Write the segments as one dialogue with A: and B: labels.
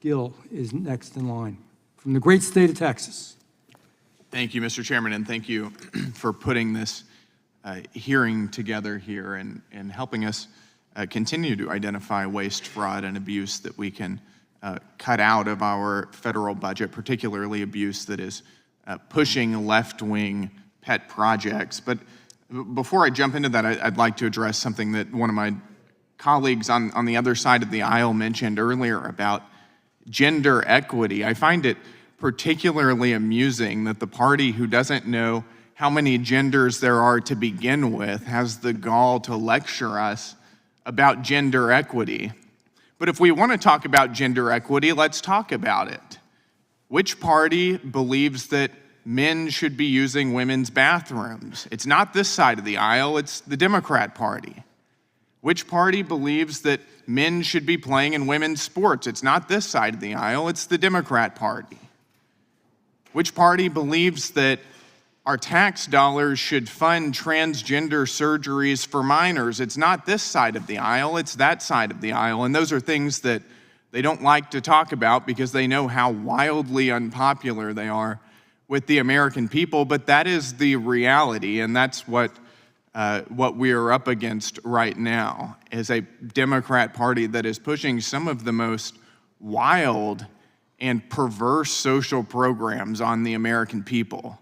A: Gill is next in line from the great state of Texas.
B: Thank you, Mr. Chairman, and thank you for putting this hearing together here and helping us continue to identify waste, fraud, and abuse that we can cut out of our federal budget, particularly abuse that is pushing left-wing pet projects. But before I jump into that, I'd like to address something that one of my colleagues on the other side of the aisle mentioned earlier about gender equity. I find it particularly amusing that the party who doesn't know how many genders there are to begin with has the gall to lecture us about gender equity. But if we want to talk about gender equity, let's talk about it. Which party believes that men should be using women's bathrooms? It's not this side of the aisle, it's the Democrat Party. Which party believes that men should be playing in women's sports? It's not this side of the aisle, it's the Democrat Party. Which party believes that our tax dollars should fund transgender surgeries for minors? It's not this side of the aisle, it's that side of the aisle. And those are things that they don't like to talk about because they know how wildly unpopular they are with the American people. But that is the reality, and that's what we are up against right now, is a Democrat Party that is pushing some of the most wild and perverse social programs on the American people.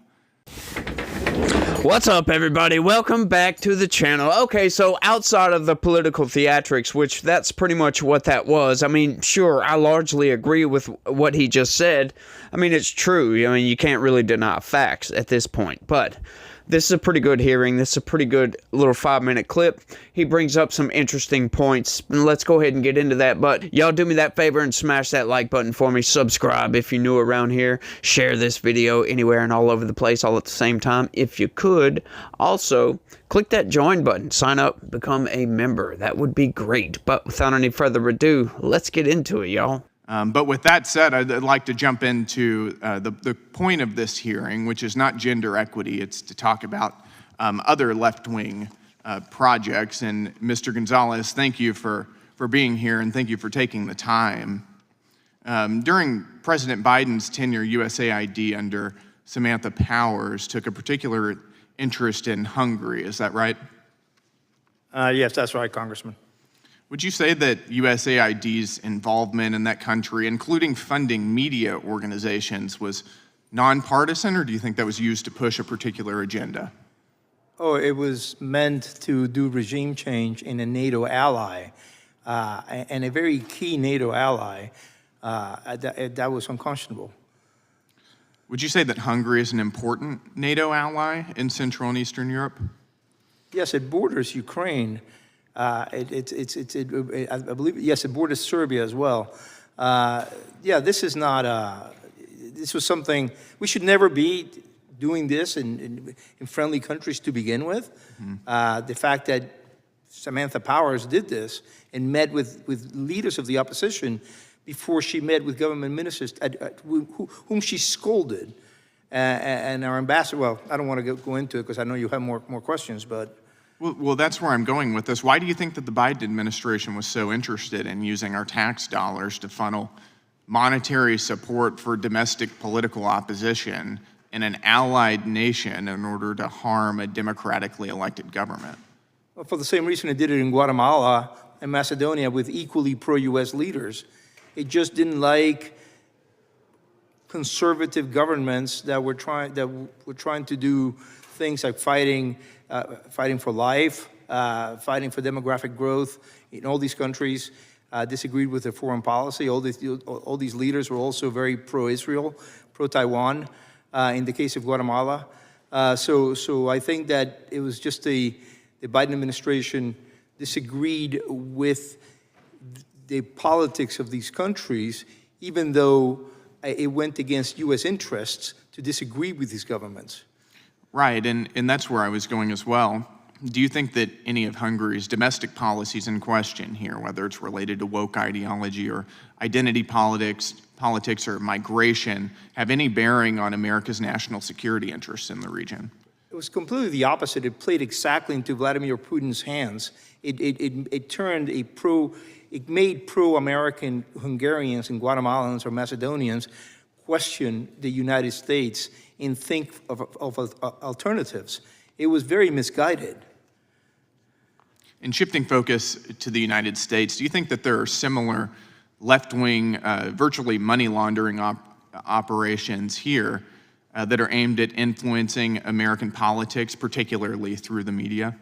C: What's up, everybody? Welcome back to the channel. Okay, so outside of the political theatrics, which that's pretty much what that was. I mean, sure, I largely agree with what he just said. I mean, it's true. I mean, you can't really deny facts at this point, but this is a pretty good hearing. This is a pretty good little 5-minute clip. He brings up some interesting points. Let's go ahead and get into that. But y'all do me that favor and smash that like button for me. Subscribe if you're new around here. Share this video anywhere and all over the place all at the same time if you could. Also, click that join button. Sign up. Become a member. That would be great. But without any further ado, let's get into it, y'all.
B: But with that said, I'd like to jump into the point of this hearing, which is not gender equity. It's to talk about other left-wing projects. And Mr. Gonzalez, thank you for being here, and thank you for taking the time. During President Biden's tenure, USAID under Samantha Powers took a particular interest in Hungary. Is that right?
D: Yes, that's right, Congressman.
B: Would you say that USAID's involvement in that country, including funding media organizations, was nonpartisan, or do you think that was used to push a particular agenda?
D: Oh, it was meant to do regime change in a NATO ally, and a very key NATO ally. That was unconscionable.
B: Would you say that Hungary is an important NATO ally in Central and Eastern Europe?
D: Yes, it borders Ukraine. I believe, yes, it borders Serbia as well. Yeah, this is not, this was something, we should never be doing this in friendly countries to begin with. Mm-hmm. The fact that Samantha Powers did this and met with leaders of the opposition before she met with government ministers whom she scolded. And our ambassador, well, I don't want to go into it because I know you have more questions, but.
B: Well, that's where I'm going with this. Why do you think that the Biden administration was so interested in using our tax dollars to funnel monetary support for domestic political opposition in an allied nation in order to harm a democratically elected government?
D: Well, for the same reason it did it in Guatemala and Macedonia with equally pro-U.S. leaders. It just didn't like conservative governments that were trying to do things like fighting for life, fighting for demographic growth in all these countries, disagreed with their foreign policy. All these leaders were also very pro-Israel, pro-Taiwan, in the case of Guatemala. So I think that it was just the Biden administration disagreed with the politics of these countries, even though it went against U.S. interests to disagree with these governments.
B: Right, and that's where I was going as well. Do you think that any of Hungary's domestic policies in question here, whether it's related to woke ideology or identity politics or migration, have any bearing on America's national security interests in the region?
D: It was completely the opposite. It played exactly into Vladimir Putin's hands. It turned a it made pro-American Hungarians and Guatemalans or Macedonians question the United States and think of alternatives. It was very misguided.
B: In shifting focus to the United States, do you think that there are similar left-wing, virtually money laundering operations here that are aimed at influencing American politics, particularly through the media?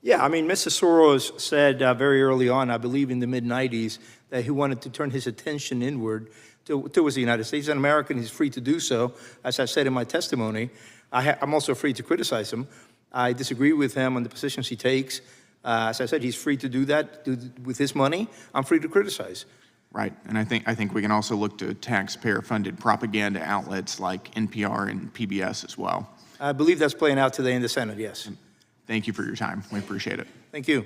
D: Yeah, I mean, Mr. Soros said very early on, I believe in the mid-'90s, that he wanted to turn his attention inward towards the United States. He's an American, he's free to do so. As I said in my testimony, I'm also free to criticize him. I disagree with him on the positions he takes. As I said, he's free to do that with his money. I'm free to criticize.
B: Right, and I think we can also look to taxpayer-funded propaganda outlets like NPR and PBS as well.
D: I believe that's playing out today in the Senate, yes.
B: Thank you for your time. We appreciate it.
D: Thank you.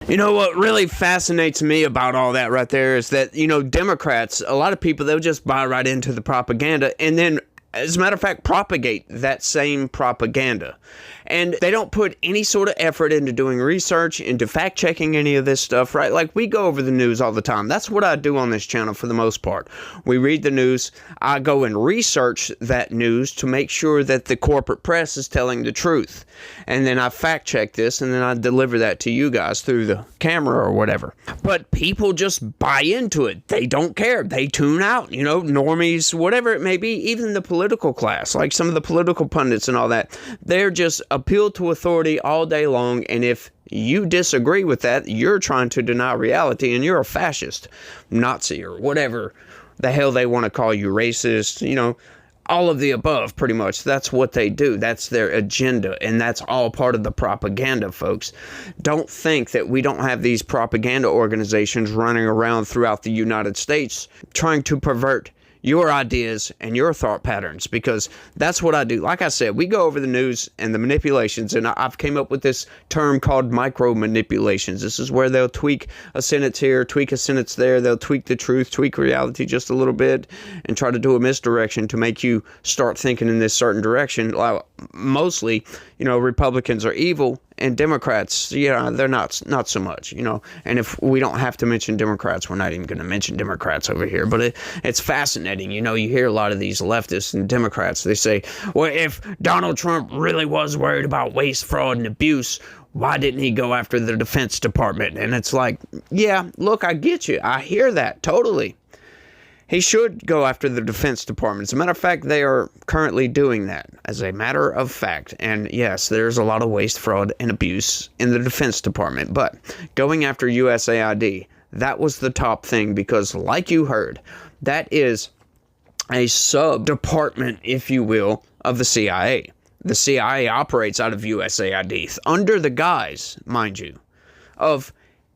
C: You know what really fascinates me about all that right there is that, Democrats, a lot of people, they'll just buy right into the propaganda and then, as a matter of fact, propagate that same propaganda. And they don't put any sort of effort into doing research, into fact-checking any of this stuff, right? Like, we go over the news all the time. That's what I do on this channel for the most part. We read the news. I go and research that news to make sure that the corporate press is telling the truth. And then I fact-check this, and then I deliver that to you guys through the camera or whatever. But people just buy into it. They don't care. They tune out, normies, whatever it may be, even the political class, like some of the political pundits and all that. They're just appeal to authority all day long, and if you disagree with that, you're trying to deny reality, and you're a fascist, Nazi, or whatever the hell they want to call you, racist, all of the above, pretty much. That's what they do. That's their agenda, and that's all part of the propaganda, folks. Don't think that we don't have these propaganda organizations running around throughout the United States trying to pervert your ideas and your thought patterns, because that's what I do. Like I said, we go over the news and the manipulations, and I've came up with this term called micro manipulations. This is where they'll tweak a sentence here, tweak a sentence there. They'll tweak the truth, tweak reality just a little bit, and try to do a misdirection to make you start thinking in this certain direction. Mostly, Republicans are evil, and Democrats, they're not so much, And if we don't have to mention Democrats, we're not even going to mention Democrats over here. But it's fascinating. You hear a lot of these leftists and Democrats, they say, well, if Donald Trump really was worried about waste, fraud, and abuse, why didn't he go after the Defense Department? And it's like, yeah, look, I get you. I hear that totally. He should go after the Defense Department. As a matter of fact, they are currently doing that, as a matter of fact. And yes, there's a lot of waste, fraud, and abuse in the Defense Department. But going after USAID, that was the top thing, because like you heard, that is a sub-department, if you will, of the CIA. The CIA operates out of USAID, under the guise, mind you, of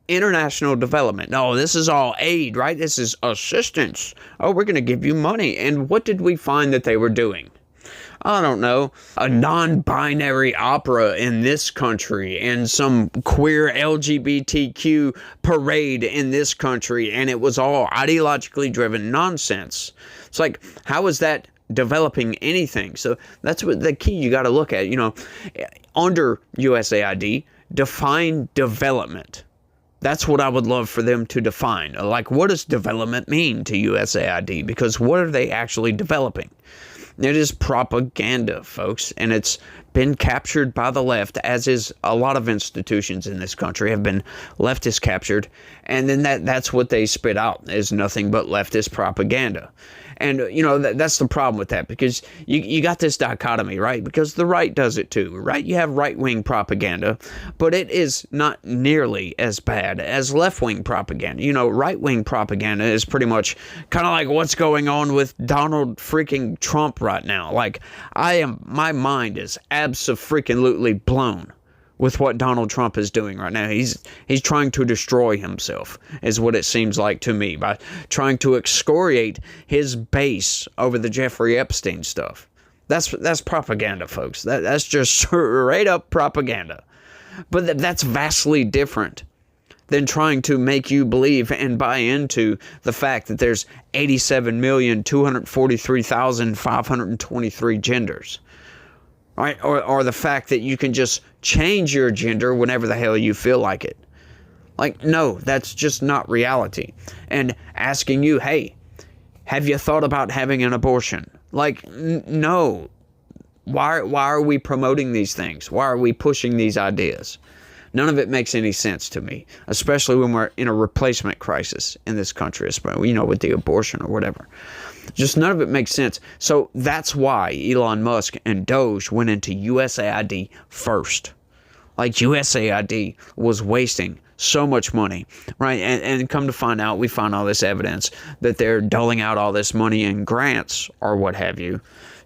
C: international development. No, this is all aid, right? This is assistance. Oh, we're going to give you money. And what did we find that they were doing? I don't know, a non-binary opera in this country, and some queer LGBTQ parade in this country, and it was all ideologically driven nonsense. It's like, how is that developing anything? So that's what the key you got to look at. Under USAID, define development. That's what I would love for them to define. Like, what does development mean to USAID? Because what are they actually developing? It is propaganda, folks, and it's been captured by the left, as is a lot of institutions in this country have been leftist captured, and then that's what they spit out is nothing but leftist propaganda. And, that's the problem with that, because you got this dichotomy, right? Because the right does it too, right? You have right-wing propaganda, but it is not nearly as bad as left-wing propaganda. Right-wing propaganda is pretty much kind of like what's going on with Donald freaking Trump right now. Like, my mind is abso-freaking-lutely blown with what Donald Trump is doing right now. He's trying to destroy himself, is what it seems like to me, by trying to excoriate his base over the Jeffrey Epstein stuff. That's propaganda, folks. That's just straight up propaganda. But that's vastly different than trying to make you believe and buy into the fact that there's 87,243,523 genders. Right? Or the fact that you can just change your gender whenever the hell you feel like it. Like, no, that's just not reality. And asking you, hey, have you thought about having an abortion? Like, no. Why are we promoting these things? Why are we pushing these ideas? None of it makes any sense to me, especially when we're in a replacement crisis in this country, you know, with the abortion or whatever. Just none of it makes sense. So that's why Elon Musk and Doge went into USAID first. Like, USAID was wasting so much money, right? And come to find out, we find all this evidence that they're doling out all this money in grants or what have you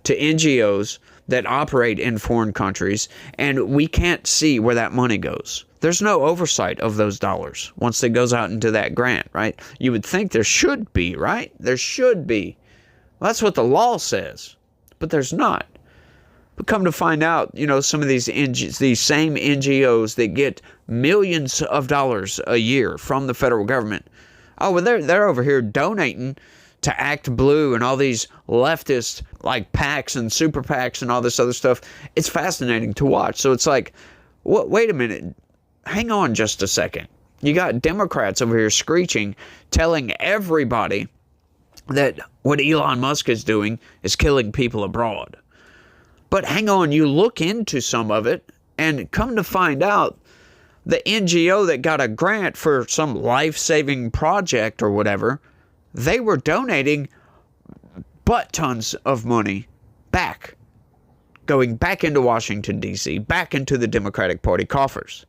C: to NGOs that operate in foreign countries, and we can't see where that money goes. There's no oversight of those dollars once it goes out into that grant, right? You would think there should be, right? There should be. Well, that's what the law says, but there's not. But come to find out, you know, some of these same NGOs that get millions of dollars a year from the federal government, oh, well, they're over here donating to Act Blue and all these leftist like PACs and super PACs and all this other stuff. It's fascinating to watch. So it's like, wait a minute, hang on just a second. You got Democrats over here screeching, telling everybody that what Elon Musk is doing is killing people abroad. But hang on, you look into some of it and come to find out the NGO that got a grant for some life-saving project or whatever, they were donating butt tons of money back, going back into Washington, D.C., back into the Democratic Party coffers.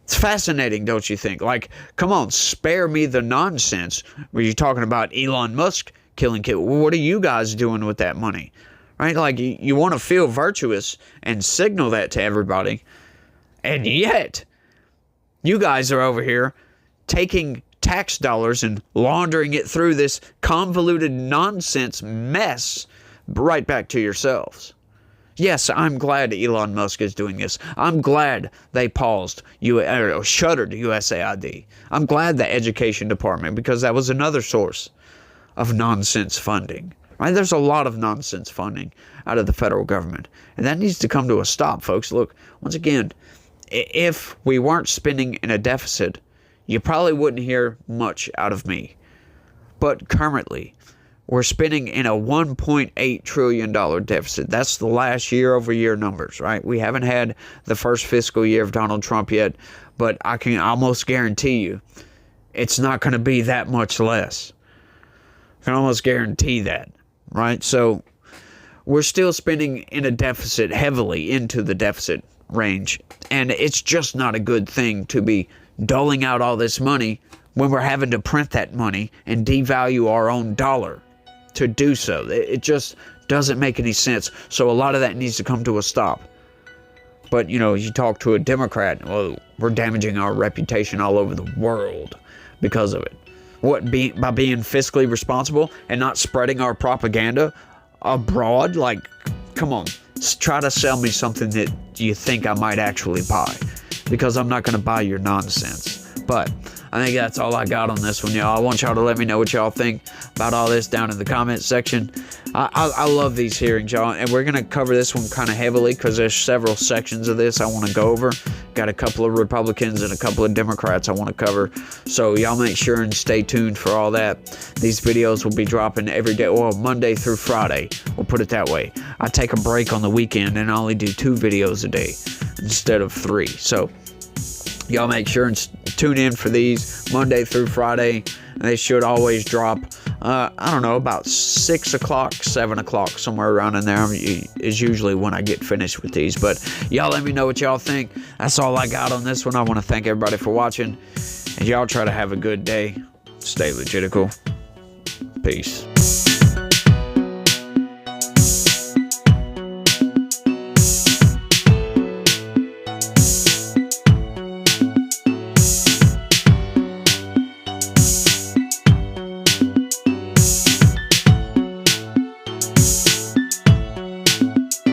C: It's fascinating, don't you think? Like, come on, spare me the nonsense where you're talking about Elon Musk killing kids. What are you guys doing with that money? Right? Like, you want to feel virtuous and signal that to everybody. And yet, you guys are over here taking tax dollars and laundering it through this convoluted nonsense mess right back to yourselves. Yes, I'm glad Elon Musk is doing this. I'm glad they shuttered USAID. I'm glad the education department, because that was another source of nonsense funding. Right? There's a lot of nonsense funding out of the federal government, and that needs to come to a stop, folks. Look, once again, if we weren't spending in a deficit, you probably wouldn't hear much out of me. But currently, we're spending in a $1.8 trillion deficit. That's the last year-over-year numbers, right? We haven't had the first fiscal year of Donald Trump yet, but I can almost guarantee you it's not going to be that much less. I can almost guarantee that, right? So we're still spending in a deficit, heavily into the deficit range, and it's just not a good thing to be doling out all this money when we're having to print that money and devalue our own dollar to do so. It just doesn't make any sense. So a lot of that needs to come to a stop. But, you know, you talk to a Democrat, well, we're damaging our reputation all over the world because of it. What, by being fiscally responsible and not spreading our propaganda abroad? Like, come on, try to sell me something that you think I might actually buy, because I'm not going to buy your nonsense. But I think that's all I got on this one, y'all. I want y'all to let me know what y'all think about all this down in the comments section. I love these hearings, y'all, and we're going to cover this one kind of heavily because there's several sections of this I want to go over. Got a couple of Republicans and a couple of Democrats I want to cover. So y'all make sure and stay tuned for all that. These videos will be dropping every day, well, Monday through Friday. We'll put it that way. I take a break on the weekend and I only do 2 videos a day instead of 3. So y'all make sure and tune in for these Monday through Friday. They should always drop, I don't know, about 6 o'clock, 7 o'clock, somewhere around in there is usually when I get finished with these. But y'all let me know what y'all think. That's all I got on this one. I want to thank everybody for watching. And y'all try to have a good day. Stay legitical. Peace.